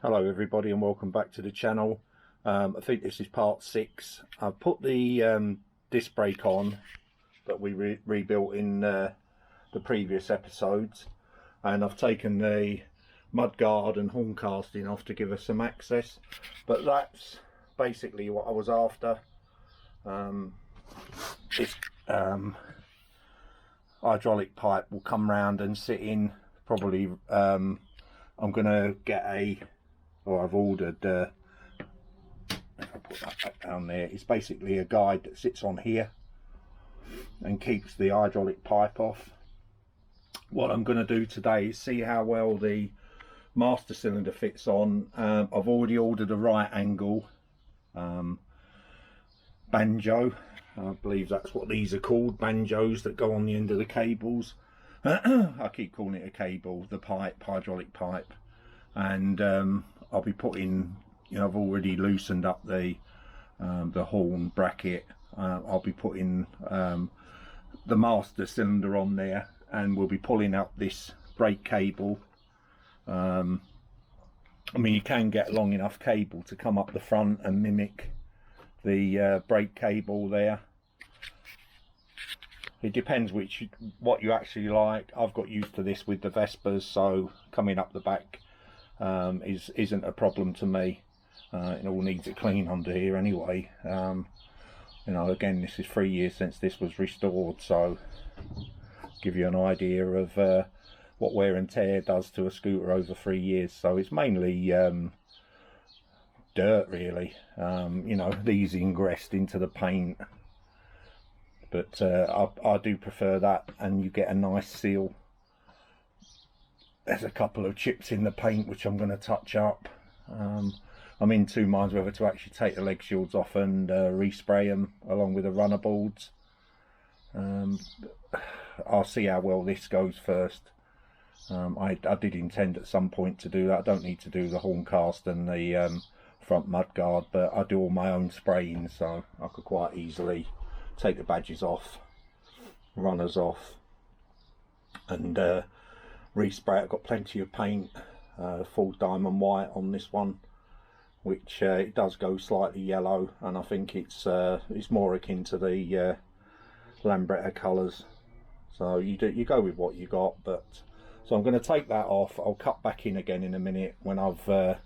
Hello everybody and welcome back to the channel. I think this is part 6. I've put the disc brake on that we rebuilt in the previous episodes, and I've taken the mudguard and horn casting off to give us some access, but that's basically what I was after. This hydraulic pipe will come round and sit in probably. I'm going to get I've ordered, if I put that back down there, it's basically a guide that sits on here and keeps the hydraulic pipe off. What I'm going to do today is see how well the master cylinder fits on. I've already ordered a right angle banjo. I believe that's what these are called, banjos that go on the end of the cables. I keep calling it a cable, the pipe, hydraulic pipe. And I'll be putting, I've already loosened up the horn bracket. I'll be putting the master cylinder on there, and we'll be pulling up this brake cable. I mean, you can get long enough cable to come up the front and mimic the brake cable there. It depends what you actually like. I've got used to this with the Vespers, so coming up the back isn't a problem to me. It all needs a clean under here anyway. Again, this is 3 years since this was restored, so give you an idea of what wear and tear does to a scooter over 3 years. So it's mainly dirt really, these ingressed into the paint, but I do prefer that, and you get a nice seal. There's a couple of chips in the paint which I'm going to touch up. I'm in two minds whether to actually take the leg shields off and respray them along with the runner boards. I'll see how well this goes first. I did intend at some point to do that. I don't need to do the horn cast and the front mudguard, but I do all my own spraying, so I could quite easily take the badges off, runners off, and respray. I've got plenty of paint, full diamond white on this one, which it does go slightly yellow, and I think it's more akin to the Lambretta colours. So you go with what you got. But so I'm going to take that off. I'll cut back in again in a minute when I've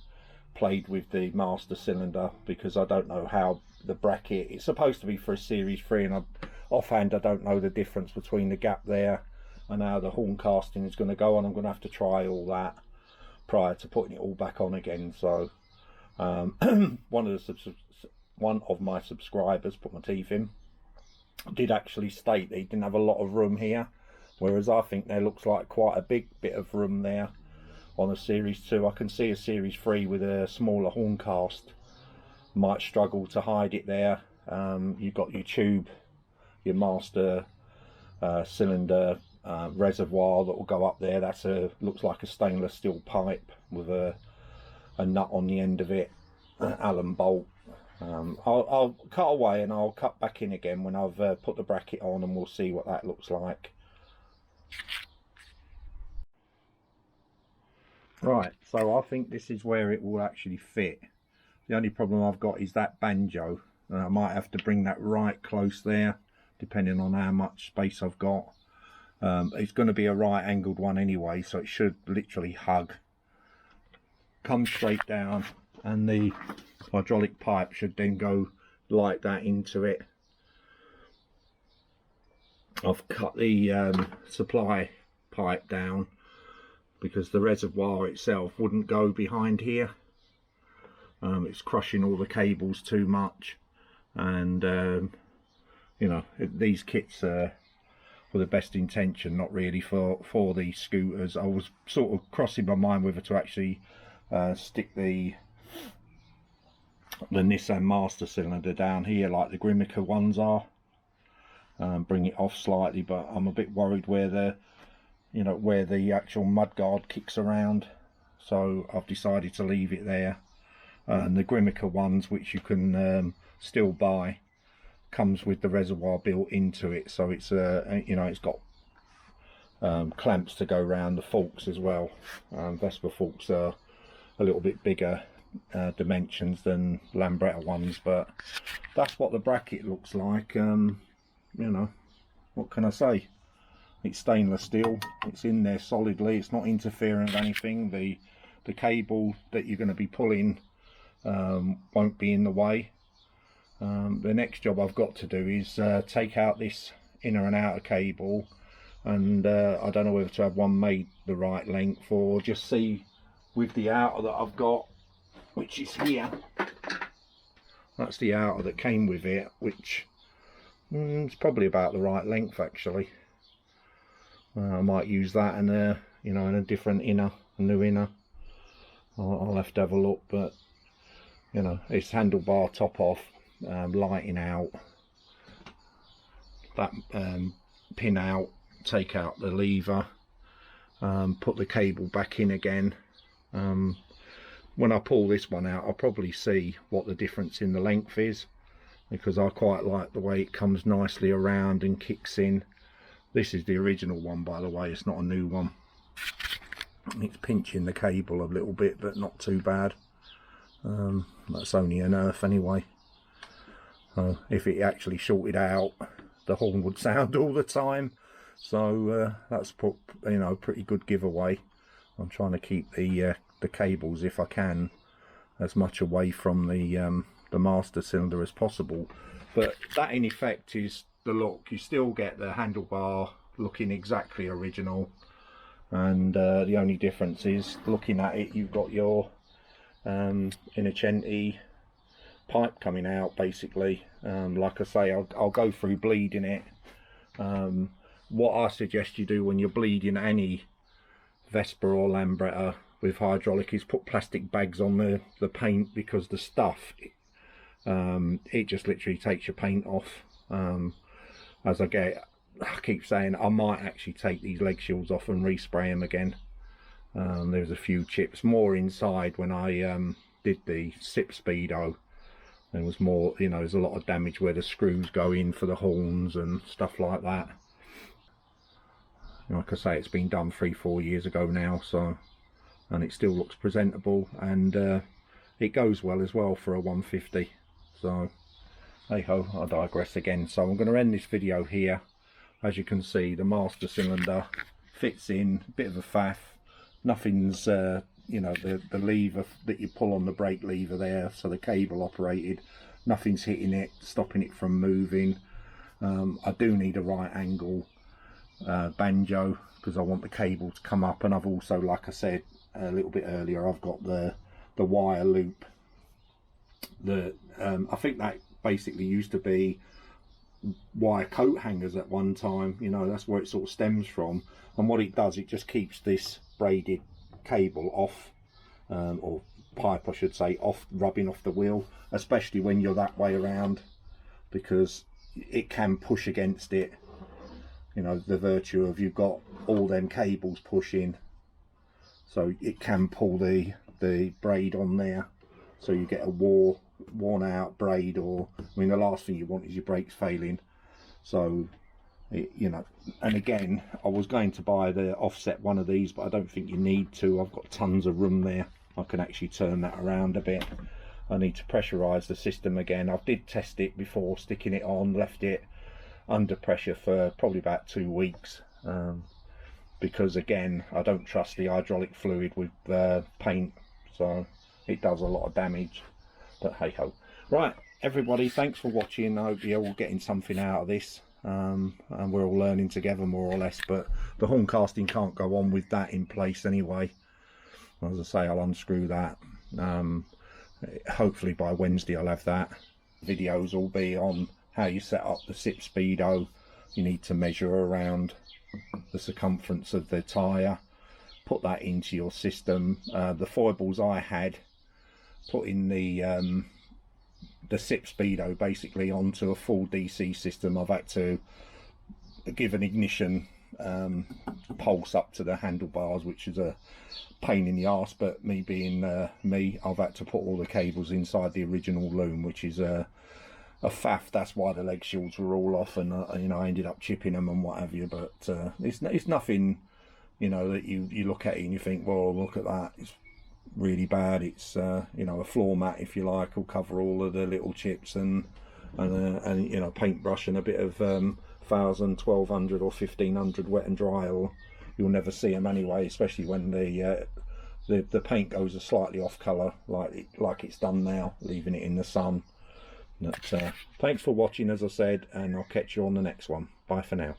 played with the master cylinder, because I don't know how the bracket, it's supposed to be for a series 3, and offhand I don't know the difference between the gap there and how the horn casting is going to go on. I'm going to have to try all that prior to putting it all back on again. So one of my subscribers, put my teeth in, did actually state that he didn't have a lot of room here, whereas I think there looks like quite a big bit of room there on a series 2. I can see a series 3 with a smaller horn cast might struggle to hide it there. You've got your tube, your master cylinder reservoir that will go up there. That's looks like a stainless steel pipe with a nut on the end of it, an Allen bolt. I'll cut away and I'll cut back in again when I've put the bracket on, and we'll see what that looks like. Right, so I think this is where it will actually fit. The only problem I've got is that banjo, and I might have to bring that right close there depending on how much space I've got. It's going to be a right angled one anyway, so it should literally hug, come straight down, and the hydraulic pipe should then go like that into it. I've cut the supply pipe down because the reservoir itself wouldn't go behind here. It's crushing all the cables too much, and these kits are for the best intention, not really for these scooters. I was sort of crossing my mind whether to actually stick the Nissan master cylinder down here like the Grimeca ones are, bring it off slightly, but I'm a bit worried where the actual mudguard kicks around, so I've decided to leave it there. And the Grimeca ones, which you can still buy, comes with the reservoir built into it, so it's it's got clamps to go around the forks as well. Vespa forks are a little bit bigger dimensions than Lambretta ones, but that's what the bracket looks like. You know, what can I say? It's stainless steel, it's in there solidly, it's not interfering with anything. The cable that you're going to be pulling won't be in the way. The next job I've got to do is take out this inner and outer cable, and I don't know whether to have one made the right length or just see with the outer that I've got, which is here. That's the outer that came with it, which is probably about the right length actually. I might use that in a, you know, in a different inner, a new inner. I'll have to have a look, but you know, it's handlebar top off, lighting out, that pin out, take out the lever, put the cable back in again. When I pull this one out, I'll probably see what the difference in the length is, because I quite like the way it comes nicely around and kicks in. This is the original one, by the way, it's not a new one. It's pinching the cable a little bit, but not too bad. That's only an earth anyway. So if it actually shorted out, the horn would sound all the time. So that's put, you know, pretty good giveaway. I'm trying to keep the cables, if I can, as much away from the master cylinder as possible. But that in effect is the look. You still get the handlebar looking exactly original, and the only difference is, looking at it, you've got your Innocenti pipe coming out basically. Like I say, I'll go through bleeding it. What I suggest you do when you're bleeding any Vespa or Lambretta with hydraulic is put plastic bags on the paint, because the stuff, it just literally takes your paint off. As I keep saying, I might actually take these leg shields off and respray them again. There's a few chips more inside when I did the SIP Speedo. There was more, you know, there's a lot of damage where the screws go in for the horns and stuff like that. Like I say, it's been done 3-4 years ago now, so, and it still looks presentable, and it goes well as well for a 150. So hey ho, I digress again. So I'm going to end this video here. As you can see, the master cylinder fits in, a bit of a faff. Nothing's you know, the lever that you pull on, the brake lever there, so the cable operated, nothing's hitting it, stopping it from moving. I do need a right angle banjo, because I want the cable to come up, and I've also, like I said a little bit earlier, I've got the wire loop. I think that basically used to be wire coat hangers at one time, you know, that's where it sort of stems from. And what it does, it just keeps this braided cable off, or pipe I should say, off, rubbing off the wheel, especially when you're that way around, because it can push against it. You know, the virtue of, you've got all them cables pushing, so it can pull the braid on there, so you get a worn out braid. Or, I mean, the last thing you want is your brakes failing. So you know, and again, I was going to buy the offset one of these, but I don't think you need to. I've got tons of room there. I can actually turn that around a bit. I need to pressurize the system again. I did test it before sticking it on, left it under pressure for probably about 2 weeks, because again, I don't trust the hydraulic fluid with paint, so it does a lot of damage. But hey ho. Right, everybody, thanks for watching. I hope you're all getting something out of this, and we're all learning together more or less. But the horn casting can't go on with that in place anyway. As I say, I'll unscrew that. Hopefully by Wednesday I'll have that. Videos will be on how you set up the SIP Speedo. You need to measure around the circumference of the tyre, put that into your system. The foibles I had, putting the SIP Speedo basically onto a full DC system, I've had to give an ignition pulse up to the handlebars, which is a pain in the arse, but me being me, I've had to put all the cables inside the original loom, which is a faff. That's why the leg shields were all off, and you know, I ended up chipping them and what have you. But it's nothing, you know, that you look at it and you think, well, look at that, it's really bad. It's you know, a floor mat, if you like, will cover all of the little chips, and you know, paintbrush and a bit of 1000, 1200 or 1500 wet and dry, or you'll never see them anyway, especially when the paint goes a slightly off colour like it's done now, leaving it in the sun. But thanks for watching, as I said, and I'll catch you on the next one. Bye for now.